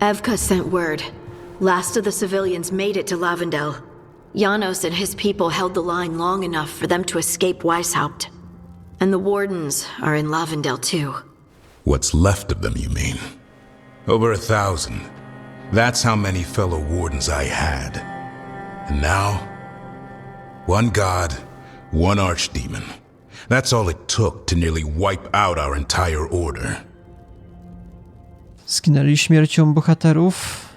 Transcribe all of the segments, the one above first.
Evka sent word. Last of the civilians made it to Lavendel. Janos and his people held the line long enough for them to escape Weishaupt. And the wardens are in Lavendel too. What's left of them, you mean? Over 1,000. That's how many fellow wardens I had. And now, one god, one archdemon. That's all it took to nearly wipe out our entire order. Zginęli śmiercią bohaterów.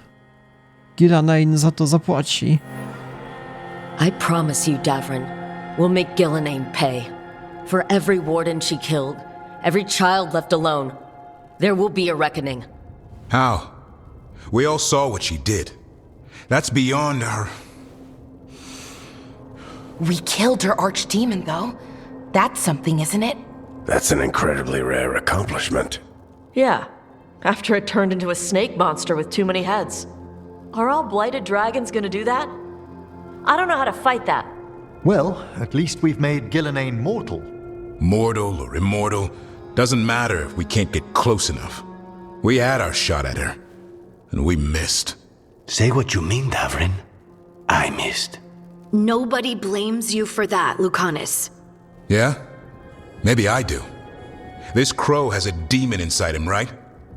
Gillanane za to zapłaci. I promise you, Davrin, we'll make Gillanane pay. For every warden she killed, every child left alone, there will be a reckoning. How? We all saw what she did. That's beyond our... We killed her archdemon, though. That's something, isn't it? That's an incredibly rare accomplishment. Yeah, after it turned into a snake monster with too many heads. Are all blighted dragons gonna do that? I don't know how to fight that. Well, at least we've made Gillanane mortal. Mortal or immortal, doesn't matter if we can't get close enough. We had our shot at her, and we missed. Say what you mean, Davrin. I missed. Nobody blames you for that, Lucanus. Yeah? Maybe I do. This crow has a demon inside him, right?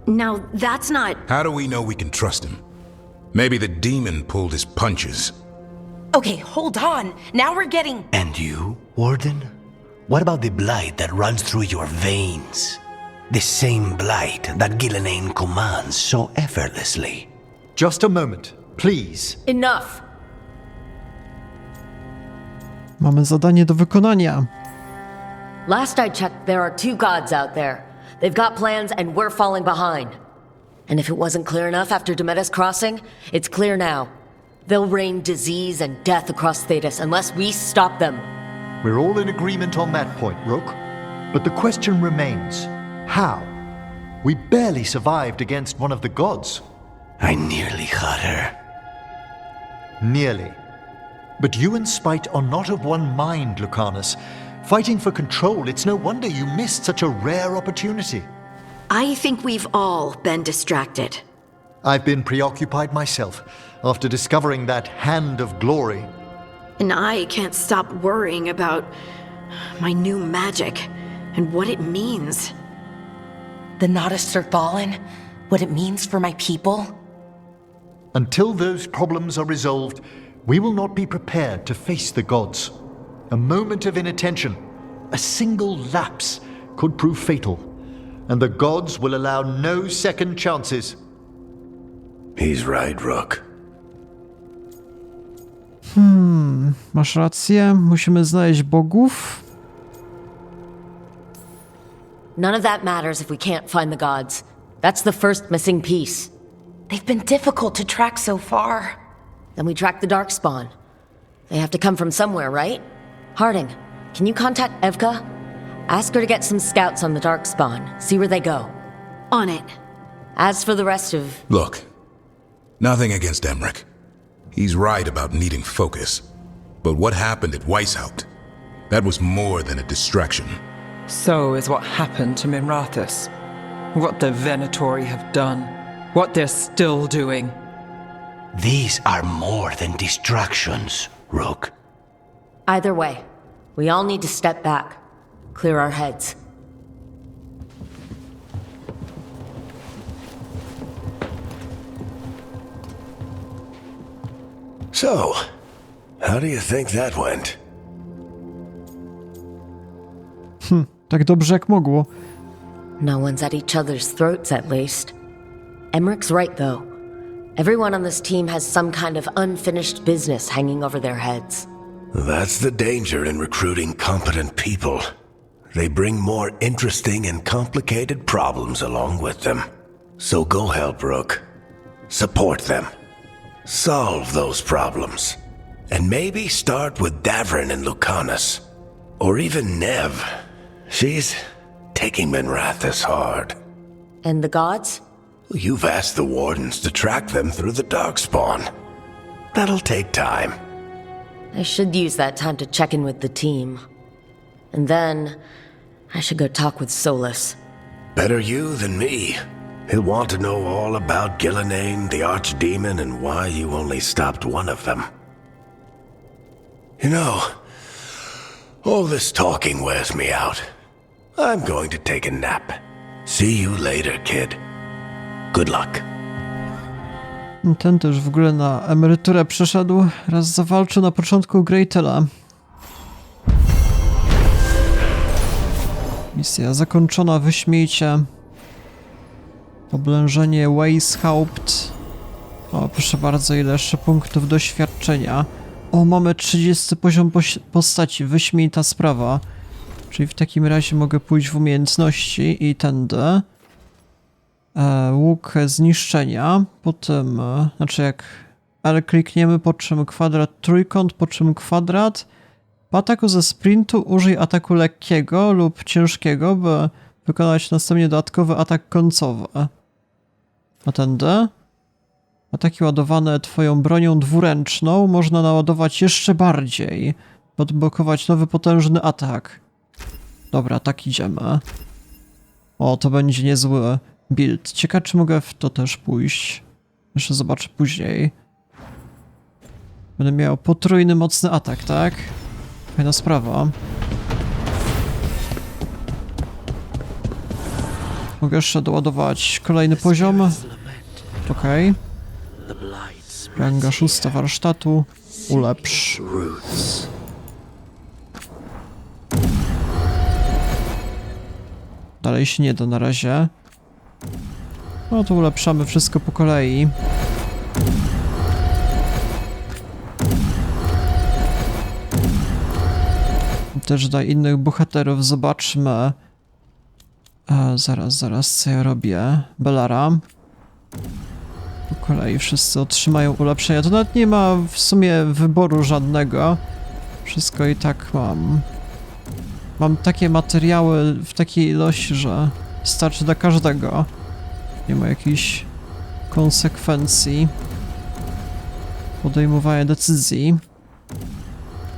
Now, that's not... How do we know we can trust him? Maybe the demon pulled his punches. Okay, hold on. Now we're getting... And you, Warden? What about the blight that runs through your veins? The same blight that Gillanane commands so effortlessly. Just a moment, please. Enough! Mamy zadanie do wykonania. Last I checked, there are 2 gods out there. They've got plans and we're falling behind. And if it wasn't clear enough after Demeter's crossing, it's clear now. They'll rain disease and death across Thetis unless we stop them. We're all in agreement on that point, Rook. But the question remains, how? We barely survived against one of the gods. I nearly got her. Nearly. But you and Spite are not of one mind, Lucanus. Fighting for control, it's no wonder you missed such a rare opportunity. I think we've all been distracted. I've been preoccupied myself after discovering that hand of glory. And I can't stop worrying about my new magic and what it means. The Nodists are fallen. What it means for my people. Until those problems are resolved, we will not be prepared to face the gods. A moment of inattention, a single lapse, could prove fatal, and the gods will allow no second chances. He's right, Rook. Masz rację, musimy znaleźć bogów. None of that matters if we can't find the gods. That's the first missing piece. They've been difficult to track so far. Then we track the Darkspawn. They have to come from somewhere, right? Harding, can you contact Evka? Ask her to get some scouts on the Darkspawn, see where they go. On it. As for the rest of... Look, nothing against Emmerich. He's right about needing focus. But what happened at Weishaupt? That was more than a distraction. So is what happened to Minrathous. What the Venatori have done. What they're still doing. These are more than distractions, Rook. Either way, we all need to step back. Clear our heads. So, how do you think that went? Tak dobrze jak mogło. No one's at each other's throats, at least. Emmerich's right, though. Everyone on this team has some kind of unfinished business hanging over their heads. That's the danger in recruiting competent people. They bring more interesting and complicated problems along with them. So go help, Rook. Support them. Solve those problems. And maybe start with Davrin and Lucanus. Or even Nev. She's taking Minrathous hard. And the gods? You've asked the Wardens to track them through the Darkspawn. That'll take time. I should use that time to check in with the team. And then, I should go talk with Solus. Better you than me. He'll want to know all about Gillenane, the Archdemon, and why you only stopped one of them. You know, all this talking wears me out. I'm going to take a nap. See you later, kid. Good luck. Ten też w ogóle na emeryturę przeszedł. Raz zawalczył na początku gry i tyle. Misja zakończona wyśmiejcie. Oblężenie Weishaupt. O, proszę bardzo, ile jeszcze punktów doświadczenia. O, mamy 30 poziom postaci. Wyśmiejta sprawa. Czyli w takim razie mogę pójść w umiejętności i tędy. Łuk zniszczenia. Potem, znaczy jak L klikniemy, po czym kwadrat, trójkąt, po czym kwadrat. Po ataku ze sprintu użyj ataku lekkiego lub ciężkiego, by wykonać następnie dodatkowy atak końcowy. A tędy? Ataki ładowane twoją bronią dwuręczną można naładować jeszcze bardziej. Odblokować nowy potężny atak. Dobra, tak idziemy. O, to będzie niezły build. Ciekawe, czy mogę w to też pójść. Jeszcze zobaczę później. Będę miał potrójny mocny atak, tak? Fajna sprawa. Mogę jeszcze doładować kolejny poziom. Okej. Ranga 6 warsztatu. Ulepsz. Dalej się nie da na razie. No to ulepszamy wszystko po kolei. Też dla innych bohaterów zobaczmy. Zaraz, co ja robię? Bellara. Po kolei wszyscy otrzymają ulepszenia. To nawet nie ma w sumie wyboru żadnego. Wszystko i tak mam. Mam takie materiały w takiej ilości, że starczy dla każdego. Nie ma jakichś konsekwencji podejmowania decyzji.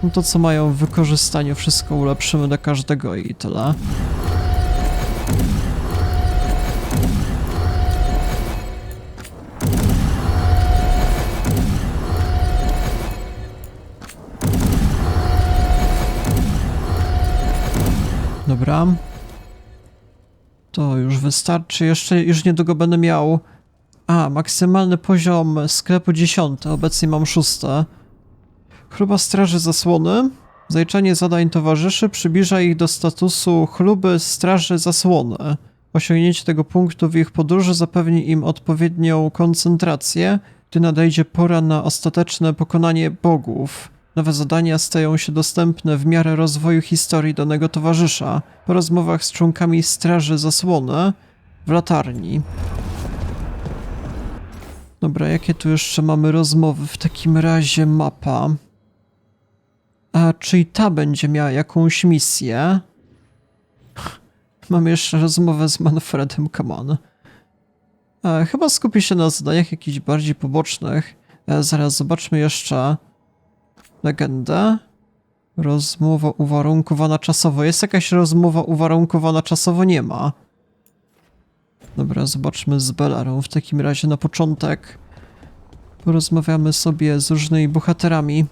No to co mają w wykorzystaniu, wszystko ulepszymy dla każdego i tyle. Dobra. To już wystarczy. Już niedługo będę miał... maksymalny poziom sklepu 10. Obecnie mam 6. Chluba Straży Zasłony. Zaliczanie zadań towarzyszy przybliża ich do statusu chluby Straży Zasłony. Osiągnięcie tego punktu w ich podróży zapewni im odpowiednią koncentrację, gdy nadejdzie pora na ostateczne pokonanie bogów. Nowe zadania stają się dostępne w miarę rozwoju historii danego towarzysza. Po rozmowach z członkami Straży Zasłony w latarni. Dobra, jakie tu jeszcze mamy rozmowy? W takim razie mapa. Czyli ta będzie miała jakąś misję? Mamy jeszcze rozmowę z Manfredem, come on. Chyba skupi się na zadaniach jakichś bardziej pobocznych. Zaraz zobaczmy jeszcze legendę. Rozmowa uwarunkowana czasowo. Jest jakaś rozmowa uwarunkowana czasowo? Nie ma. Dobra, zobaczmy z Bellarą. W takim razie na początek porozmawiamy sobie z różnymi bohaterami.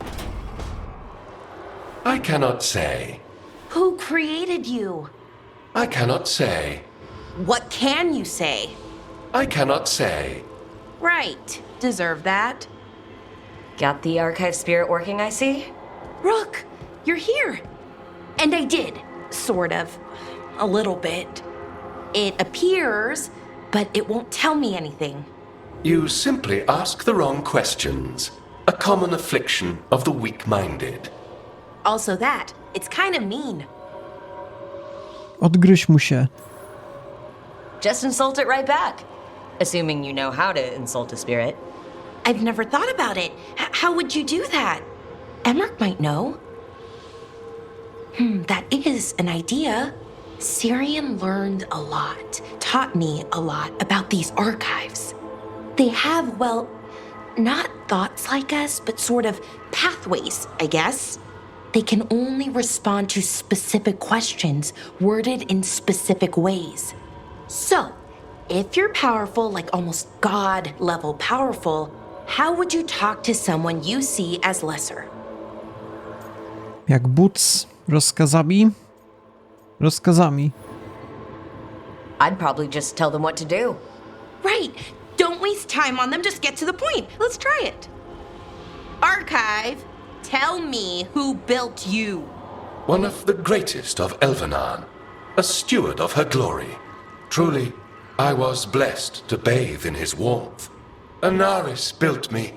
I cannot say. Who created you? I cannot say. What can you say? I cannot say. Right. Deserve that. Got the archive spirit working, I see? Rook, you're here. And I did. Sort of. A little bit. It appears, but it won't tell me anything. You simply ask the wrong questions. A common affliction of the weak-minded. Also that. It's kind of mean. Odgryź mu się. Just insult it right back. Assuming you know how to insult a spirit. I've never thought about it. How would you do that? Emmerich might know. That is an idea. Syrian learned a lot, taught me a lot about these archives. They have, well, not thoughts like us, but sort of pathways, I guess. They can only respond to specific questions worded in specific ways. So, if you're powerful, like almost God level powerful, how would you talk to someone you see as lesser? Jak but rozkazami? Rozkazami. I'd probably just tell them what to do. Right. Don't waste time on them. Just get to the point. Let's try it. Archive, tell me who built you. One of the greatest of Elvenan, a steward of her glory. Truly, I was blessed to bathe in his warmth. Anaris built me,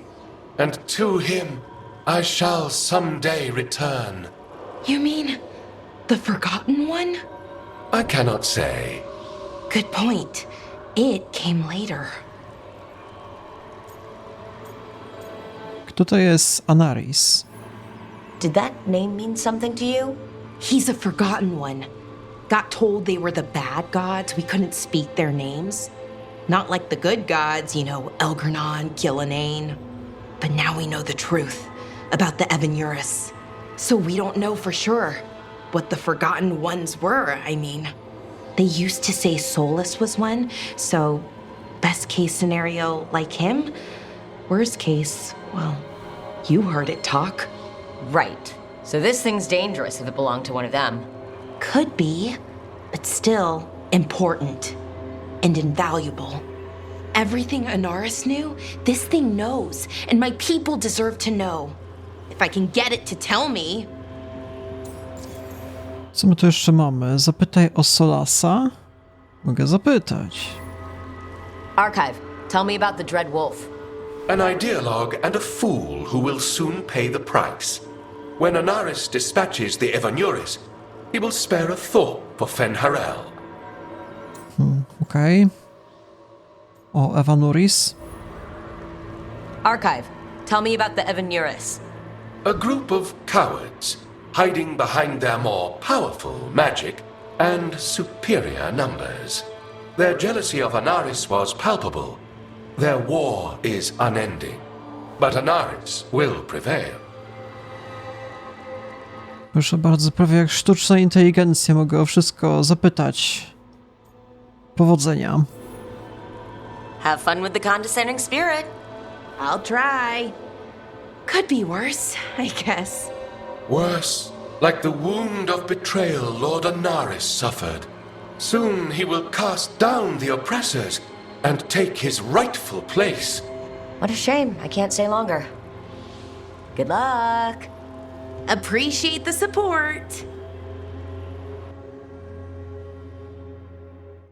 and to him I shall someday return. You mean the Forgotten One? I cannot say. Good point. It came later. Kto to jest Anaris? Did that name mean something to you? He's a Forgotten One. Got told they were the bad gods. We couldn't speak their names. Not like the good gods, you know, Elgernon, Gillenane. But now we know the truth about the Evanuris. So we don't know for sure what the Forgotten Ones were, I mean. They used to say Solus was one, so best case scenario, like him. Worst case, well, you heard it talk. Right. So this thing's dangerous if it belonged to one of them. Could be, but still important and invaluable. Everything Anaris knew, this thing knows, and my people deserve to know. If I can get it to tell me. Co my tu jeszcze mamy? Zapytaj o Solasa? Mogę zapytać. Archive, tell me about the Dread Wolf. An ideologue and a fool who will soon pay the price. When Anaris dispatches the Evanuris, he will spare a thought for Fen'Harel. Okej. O Evanuris? Archive, tell me about the Evanuris. A group of cowards hiding behind their more powerful magic and superior numbers. Their jealousy of Anaris was palpable. Their war is unending, but Anaris will prevail. Proszę bardzo, prawie jak sztuczna inteligencja mogę o wszystko zapytać. Powodzenia. Have fun with the condescending spirit. I'll try. Could be worse, I guess. Worse, like the wound of betrayal Lord Anaris suffered. Soon he will cast down the oppressors and take his rightful place. What a shame. I can't stay longer. Good luck. Appreciate the support.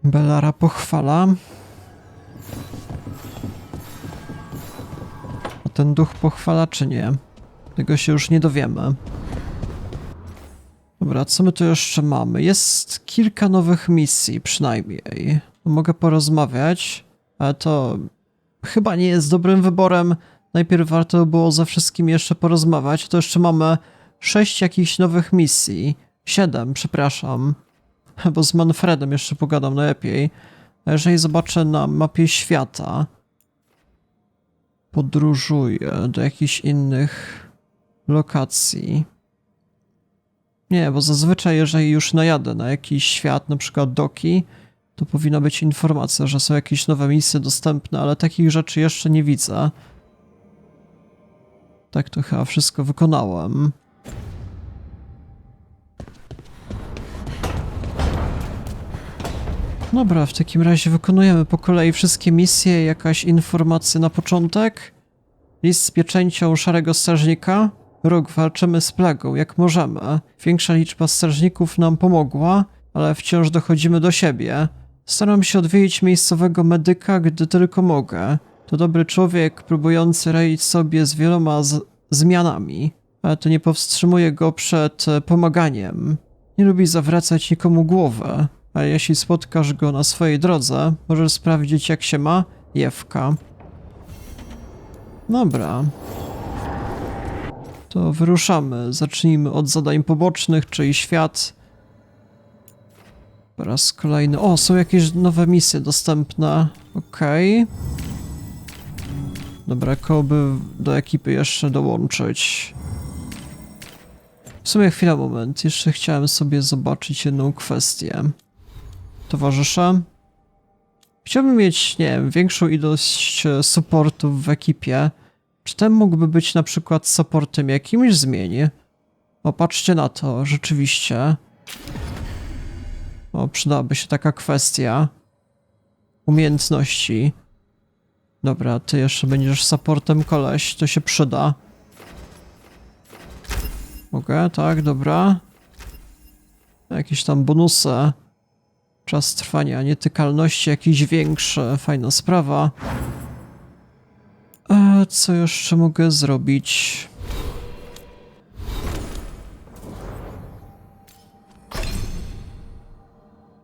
Bellara pochwala. A ten duch pochwala czy nie? Tego się już nie dowiemy. Dobra, co my tu jeszcze mamy? Jest kilka nowych misji przynajmniej. Mogę porozmawiać, ale to chyba nie jest dobrym wyborem. Najpierw warto było ze wszystkim jeszcze porozmawiać. To jeszcze mamy 6 jakichś nowych misji. 7, przepraszam. Bo z Manfredem jeszcze pogadam najlepiej. A jeżeli zobaczę na mapie świata, podróżuję do jakichś innych lokacji. Nie, bo zazwyczaj jeżeli już najadę na jakiś świat, na przykład doki, to powinna być informacja, że są jakieś nowe misje dostępne, ale takich rzeczy jeszcze nie widzę. Tak to chyba wszystko wykonałem. Dobra, w takim razie wykonujemy po kolei wszystkie misje. Jakaś informacja na początek. List z pieczęcią Szarego Strażnika. Rok walczymy z plagą, jak możemy. Większa liczba strażników nam pomogła, ale wciąż dochodzimy do siebie. Staram się odwiedzić miejscowego medyka, gdy tylko mogę. To dobry człowiek, próbujący radzić sobie z wieloma zmianami, ale to nie powstrzymuje go przed pomaganiem. Nie lubi zawracać nikomu głowy, a jeśli spotkasz go na swojej drodze, możesz sprawdzić, jak się ma Jewka. Dobra. To wyruszamy. Zacznijmy od zadań pobocznych, czyli świat. Po raz kolejny. O, są jakieś nowe misje dostępne. Okej. Dobra, kogo by do ekipy jeszcze dołączyć? W sumie chwila, moment. Jeszcze chciałem sobie zobaczyć jedną kwestię. Towarzysze? Chciałbym mieć, nie wiem, większą ilość supportów w ekipie. Czy ten mógłby być na przykład supportem jakimś zmieni? O, patrzcie na to, rzeczywiście. O, przydałaby się taka kwestia. Umiejętności. Dobra, ty jeszcze będziesz supportem, koleś, to się przyda. Mogę, tak, dobra. Jakieś tam bonusy. Czas trwania, nietykalności jakiś większy, fajna sprawa. A co jeszcze mogę zrobić?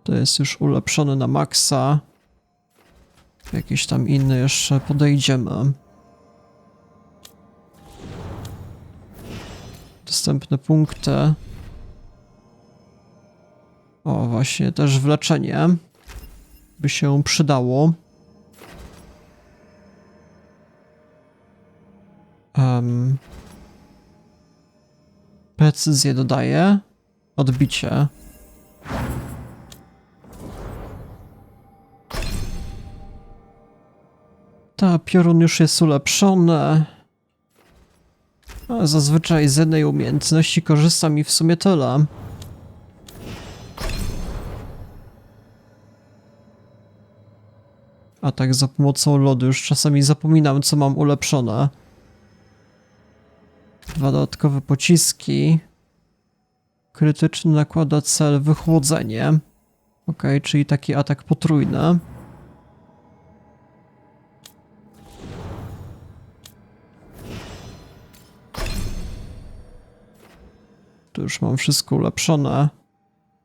To jest już ulepszony na maksa. Jakieś tam inne jeszcze podejdziemy. Dostępne punkty. O, właśnie, też wleczenie by się przydało. Precyzję dodaję. Odbicie. Ta, piorun już jest ulepszony. A zazwyczaj z jednej umiejętności korzystam i w sumie tyle. A tak za pomocą lodu już czasami zapominam, co mam ulepszone. 2 dodatkowe pociski. Krytyczny nakłada cel wychłodzenie. Ok, czyli taki atak potrójny. Tu już mam wszystko ulepszone.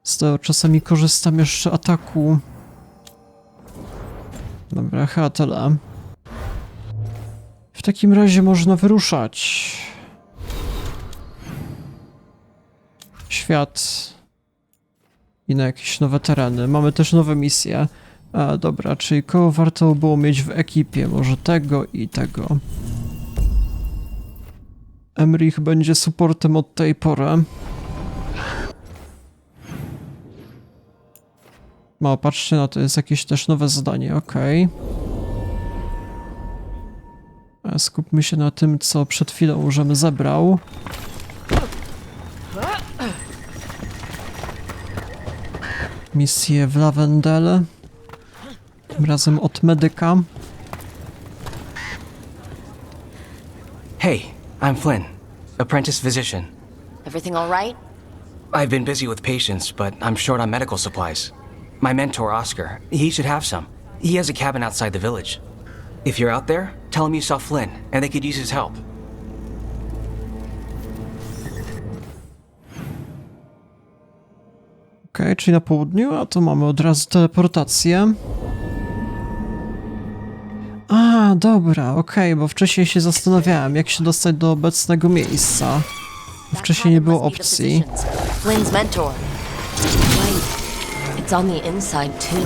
Z tego czasami korzystam jeszcze ataku. Dobra, chyba tyle. W takim razie można wyruszać. Świat. I na jakieś nowe tereny. Mamy też nowe misje. A, dobra, czyli kogo warto było mieć w ekipie? Może tego i tego. Emrich będzie supportem od tej pory. No, patrzcie na to, jest jakieś też nowe zadanie, okej. Skupmy się na tym, co przed chwilą żem zebrał. Misję w Lavendel. Tym razem od medyka. Hey, I'm Flynn, apprentice physician. Everything all right? I've been busy with patients, but I'm short on medical supplies. My mentor, Oscar, he should have some. He has a cabin outside the village. If you're out there, tell him you saw Flynn, and they could use his help. Okej, czyli na południu, a tu mamy od razu teleportację. A, dobra, okej, bo wcześniej się zastanawiałem, jak się dostać do obecnego miejsca. Wcześniej nie było opcji. Flynn's mentor. Right. It's on the inside too. You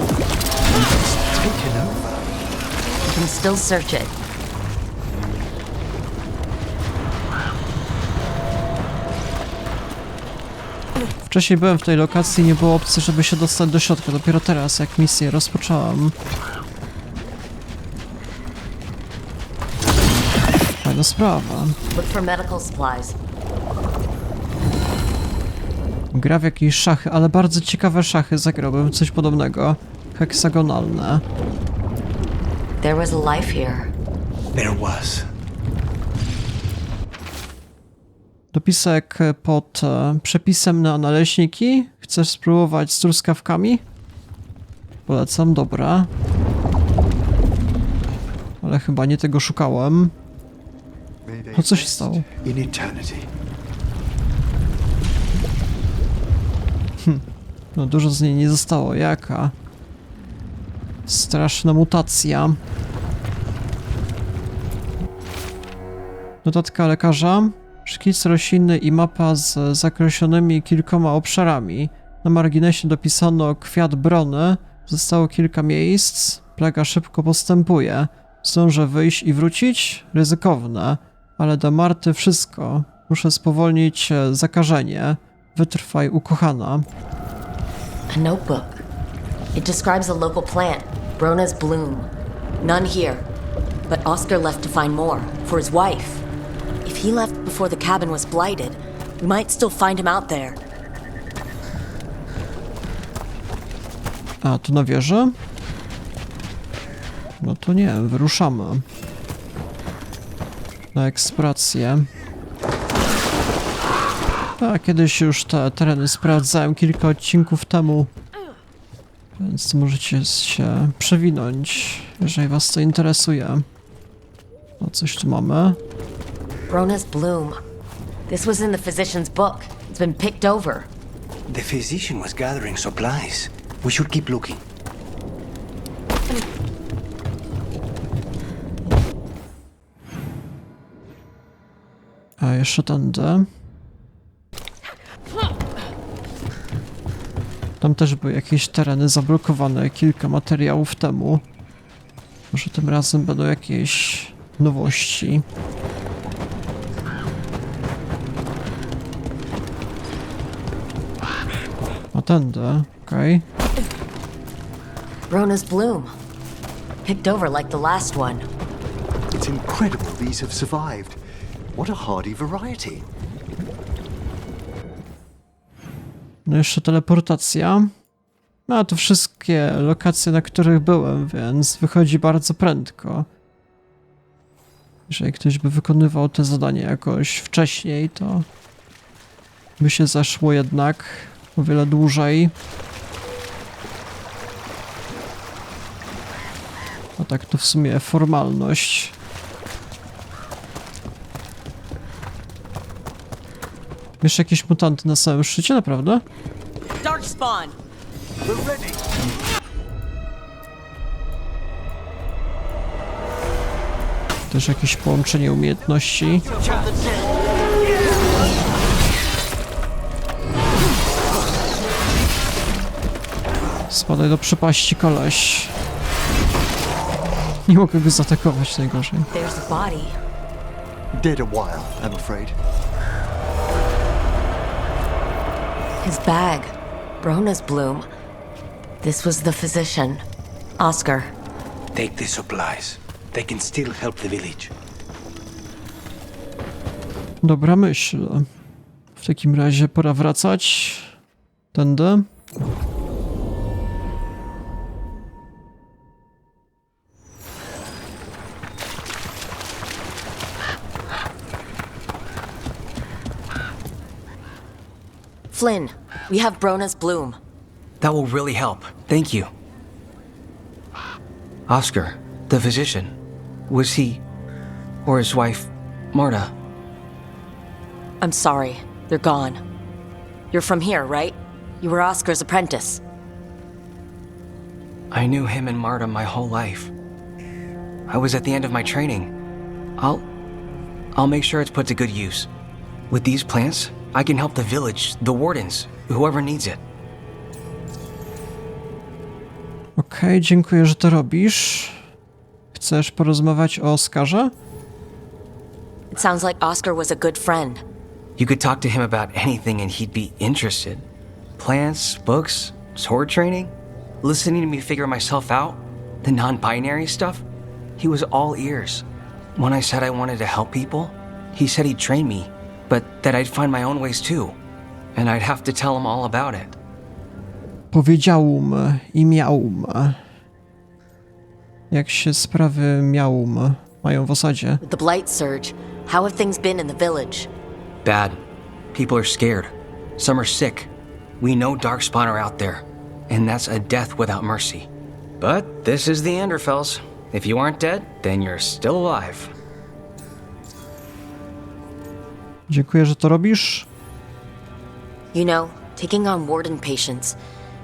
can still search it. Wcześniej byłem w tej lokacji, nie było opcji, żeby się dostać do środka. Dopiero teraz, jak misję rozpocząłem. Fajna sprawa. Look for medical supplies. Gra w jakieś szachy, ale bardzo ciekawe szachy zagrałbym, coś podobnego. Heksagonalne. There was a life here. There was. Dopisek pod przepisem na naleśniki. Chcesz spróbować z truskawkami? Polecam, dobra. Ale chyba nie tego szukałem. No co się stało? No dużo z niej nie zostało. Jaka? Straszna mutacja. Notatka lekarza. Szkic roślinny i mapa z zakreślonymi kilkoma obszarami. Na marginesie dopisano kwiat brony. Zostało kilka miejsc. Plaga szybko postępuje. Zdążę wyjść i wrócić? Ryzykowne. Ale do Marty wszystko. Muszę spowolnić zakażenie. Wytrwaj, ukochana. A notebook. It describes a local plant, Brona's bloom. None here. But Oscar left to find more, for his wife. If he left before the cabin was blighted, we might still find him out there. A, tu na wieżę? No to nie, wyruszamy. Na eksplorację. A, kiedyś już te tereny sprawdzałem kilka odcinków temu. Więc możecie się przewinąć, jeżeli was to interesuje. O, coś tu mamy. Brona's bloom. This was in the physician's book. It's been picked over. The physician was gathering supplies. We should keep looking. A jeszcze tędy. Tam też były jakieś tereny zablokowane kilka materiałów temu. Może tym razem będą jakieś nowości. A tędy, okej. Brona's bloom. Picked over like the last one. It's incredible these have survived. What a hardy variety. No jeszcze teleportacja. No a to wszystkie lokacje, na których byłem, więc wychodzi bardzo prędko. Jeżeli ktoś by wykonywał te zadanie jakoś wcześniej, to by się zeszło jednak o wiele dłużej. A tak to w sumie formalność. Jeszcze jakieś mutanty na samym szczycie, naprawdę? Dark spawn. Też jakieś połączenie umiejętności. Spadaj do przepaści, koleś. Nie mogę go zaatakować najgorzej. There's the body. Dead a while, I'm afraid. His bag. Brona's bloom. This was the physician. Oscar. Take the supplies. They can still help the village. Dobra myśl. W takim razie pora wracać. Tędy. Flynn, we have Brona's bloom. That will really help. Thank you. Oscar, the physician, was he, or his wife, Marta? I'm sorry. They're gone. You're from here, right? You were Oscar's apprentice. I knew him and Marta my whole life. I was at the end of my training. I'll make sure it's put to good use. With these plants, I can help the village, the wardens, whoever needs it. Okej, dziękuję, że to robisz. Chcesz porozmawiać o Oscarze? It sounds like Oscar was a good friend. You could talk to him about anything and he'd be interested. Plants, books, sword training, listening to me figure myself out, the non-binary stuff. He was all ears. When I said I wanted to help people, he said he'd train me, but that I'd find my own ways too, and I'd have to tell him all about it. Powiedziałum i miałum. Jak się sprawy miałum mają w osadzie? With the blight surge, how have things been in the village? Bad. People are scared. Some are sick. We know Darkspawn are out there, and that's a death without mercy. But this is the Anderfells. If you aren't dead, then you're still alive. Dziękuję, że to robisz. You know, taking on warden patients,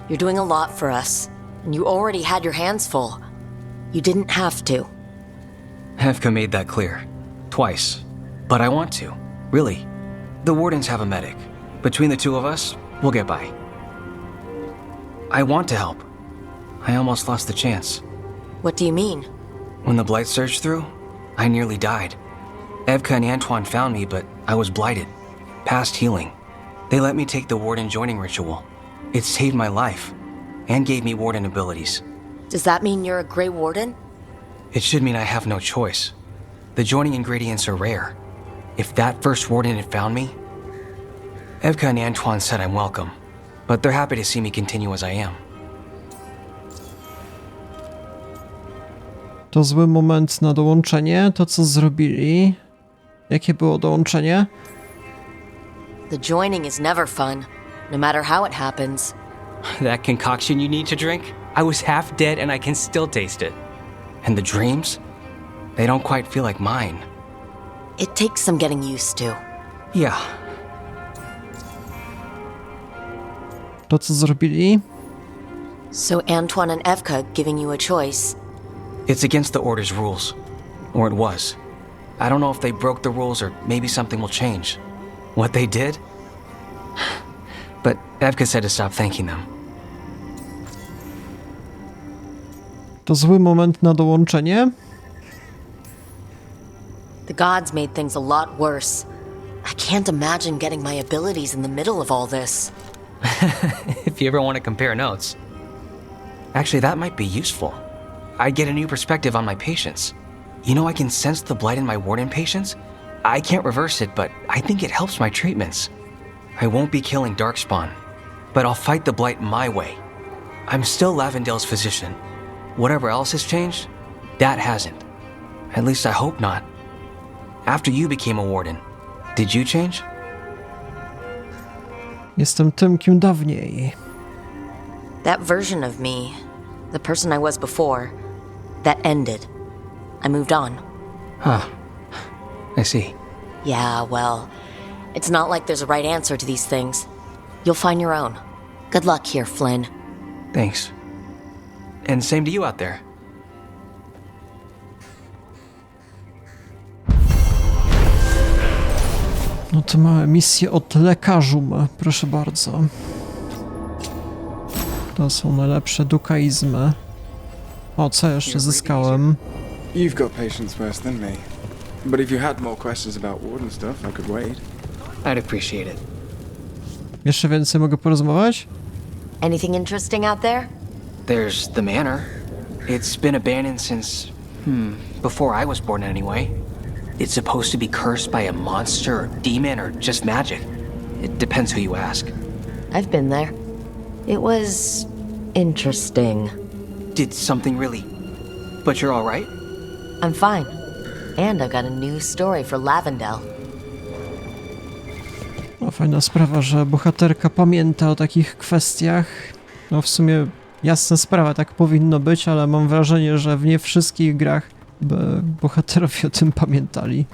you're doing a lot for us, and you already had your hands full. You didn't have to. Hevka made that clear. Twice. But I want to. Really. The wardens have a medic. Between the two of us, we'll get by. I want to help. I almost lost the chance. What do you mean? When the blight surged through, I nearly died. Evka and Antoine found me, but I was blighted. Past healing. They let me take the warden joining ritual. It saved my life, and gave me warden abilities. Does that mean you're a Grey Warden? It should mean I have no choice. The joining ingredients are rare. If that first warden had found me... Evka and Antoine said I'm welcome, but they're happy to see me continue as I am. To zły moment na dołączenie. To, co zrobili. Jakie było dołączenie? The joining is never fun, no matter how it happens. That concoction you need to drink? I was half dead and I can still taste it. And the dreams? They don't quite feel like mine. It takes some getting used to. Yeah. To, co zrobili? So Antoine and Evka giving you a choice. It's against the Order's rules. Or it was. I don't know if they broke the rules or maybe something will change. What they did? But Evka said to stop thanking them. To zły moment na dołączenie? The gods made things a lot worse. I can't imagine getting my abilities in the middle of all this. If you ever want to compare notes. Actually, that might be useful. I'd get a new perspective on my patients. You know, I can sense the blight in my warden patients. I can't reverse it, but I think it helps my treatments. I won't be killing Darkspawn, but I'll fight the blight my way. I'm still Lavendale's physician. Whatever else has changed, that hasn't. At least I hope not. After you became a warden, did you change? Jestem tym, kim dawniej. That version of me, the person I was before, that ended. I moved on. Huh. I see. Yeah, well, it's not like there's a right answer to these things. You'll find your own. Good luck here, Flynn. Thanks. And same to you out there. No to mamy misję od lekarzum, proszę bardzo. To są najlepsze dukaizmy. O, co jeszcze zyskałem? You've got patience worse than me. But if you had more questions about warden stuff, I could wait. I'd appreciate it. Jeszcze więcej mogę porozmawiać? Anything interesting out there? There's the manor. It's been abandoned since, before I was born anyway. It's supposed to be cursed by a monster or demon or just magic. It depends who you ask. I've been there. It was interesting. Did something really... But you're all right? I'm fine. And I've got a new story for Lavendale. No, fajna sprawa, że bohaterka pamięta o takich kwestiach. No w sumie jasna sprawa, tak powinno być, ale mam wrażenie, że w nie wszystkich grach bohaterowie o tym pamiętali.